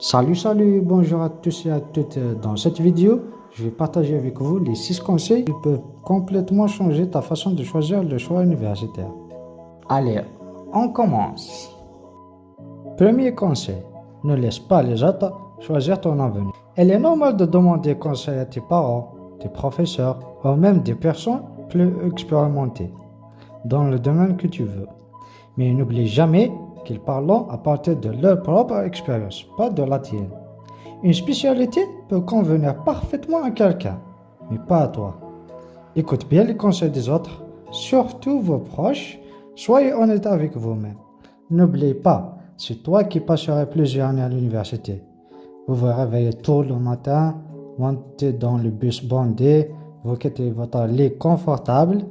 Salut, bonjour à tous et à toutes. Dans cette vidéo, je vais partager avec vous les 6 conseils qui peuvent complètement changer ta façon de choisir le choix universitaire. Allez, on commence. Premier conseil, ne laisse pas les autres choisir ton avenir. Il est normal de demander conseil à tes parents, tes professeurs ou même des personnes plus expérimentées dans le domaine que tu veux. Mais n'oublie jamais qu'ils parlent à partir de leur propre expérience, pas de la tienne. Une spécialité peut convenir parfaitement à quelqu'un, mais pas à toi. Écoute bien les conseils des autres, surtout vos proches. Soyez honnête avec vous-même. N'oubliez pas, c'est toi qui passerais plusieurs années à l'université. Vous vous réveillez tôt le matin, montez dans le bus bondé, vous quittez votre lit confortable.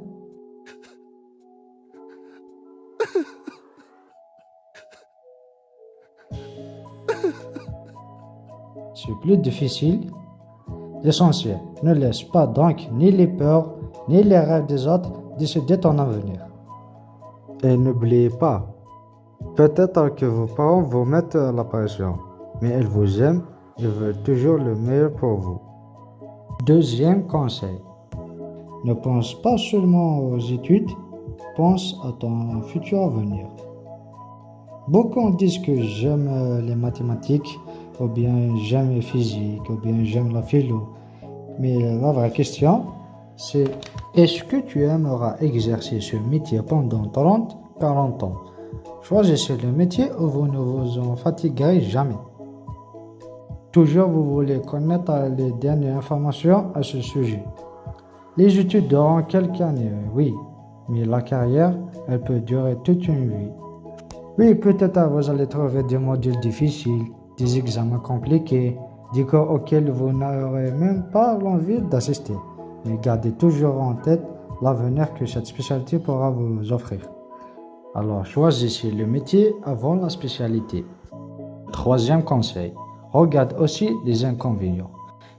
C'est plus difficile. L'essentiel, ne laisse pas donc ni les peurs, ni les rêves des autres décider ton avenir. Et n'oubliez pas, peut-être que vos parents vous mettent la pression, mais ils vous aiment et veulent toujours le meilleur pour vous. Deuxième conseil, ne pense pas seulement aux études, pense à ton futur avenir. Beaucoup disent que j'aime les mathématiques, ou bien j'aime la physique, ou bien j'aime la philo. Mais la vraie question, c'est est-ce que tu aimeras exercer ce métier pendant 30, 40 ans? Choisissez le métier où vous ne vous en fatiguerez jamais. Toujours vous voulez connaître les dernières informations à ce sujet. Les études durant quelques années, oui, mais la carrière, elle peut durer toute une vie. Oui, peut-être vous allez trouver des modules difficiles, des examens compliqués, des cours auxquels vous n'aurez même pas l'envie d'assister. Mais gardez toujours en tête l'avenir que cette spécialité pourra vous offrir. Alors choisissez le métier avant la spécialité. Troisième conseil, regarde aussi les inconvénients.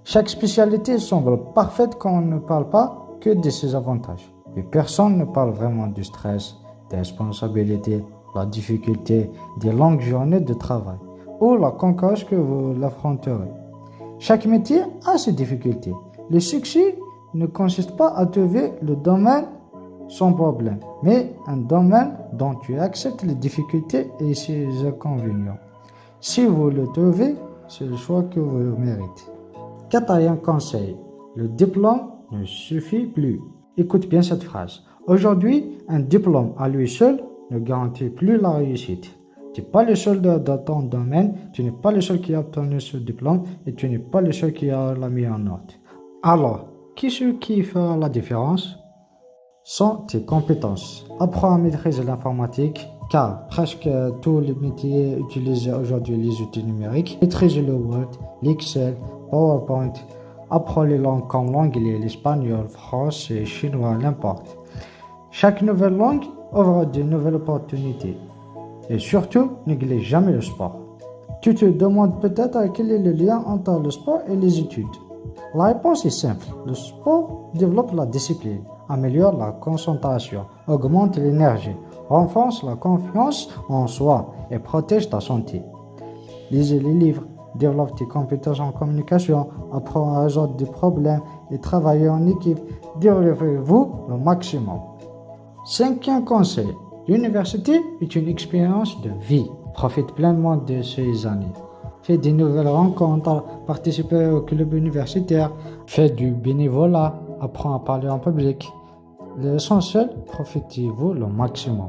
Chaque spécialité semble parfaite quand on ne parle pas que de ses avantages. Mais personne ne parle vraiment du stress, des responsabilités, la difficulté, des longues journées de travail ou la concurrence que vous l'affronterez. Chaque métier a ses difficultés. Le succès ne consiste pas à trouver le domaine sans problème, mais un domaine dont tu acceptes les difficultés et ses inconvénients. Si vous le trouvez, c'est le choix que vous méritez. Quatrième conseil, le diplôme ne suffit plus. Écoute bien cette phrase. Aujourd'hui, un diplôme à lui seul ne garantit plus la réussite. Tu n'es pas le seul dans ton domaine, tu n'es pas le seul qui a obtenu ce diplôme et tu n'es pas le seul qui a la meilleure note. Alors, qui est-ce qui fera la différence? Sont tes compétences. Apprends à maîtriser l'informatique, car presque tous les métiers utilisent aujourd'hui les outils numériques. Maîtrise le Word, l'Excel, PowerPoint. Apprends les langues comme l'anglais, l'espagnol, français, chinois, n'importe. Chaque nouvelle langue ouvre de nouvelles opportunités. Et surtout, néglige jamais le sport. Tu te demandes peut-être quel est le lien entre le sport et les études. La réponse est simple. Le sport développe la discipline, améliore la concentration, augmente l'énergie, renforce la confiance en soi et protège ta santé. Lisez les livres, développe tes compétences en communication, apprends à résoudre des problèmes et travailler en équipe. Développez-vous le maximum. Cinquième conseil, l'université est une expérience de vie. Profite pleinement de ces années. Fais des nouvelles rencontres, participez au club universitaire, fais du bénévolat, apprends à parler en public. L'essentiel, profitez-vous le maximum.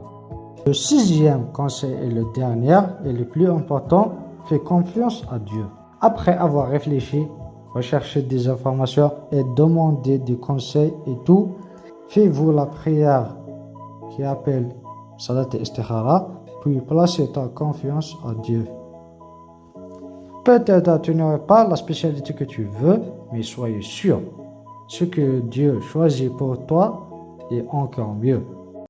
Le sixième conseil et le dernier et le plus important, fais confiance à Dieu. Après avoir réfléchi, recherché des informations et demandé des conseils et tout, faites-vous la prière qui appelle Salat et Istikhara, puis placez ta confiance à Dieu. Peut-être tu n'auras pas la spécialité que tu veux, mais soyez sûr, ce que Dieu choisit pour toi est encore mieux.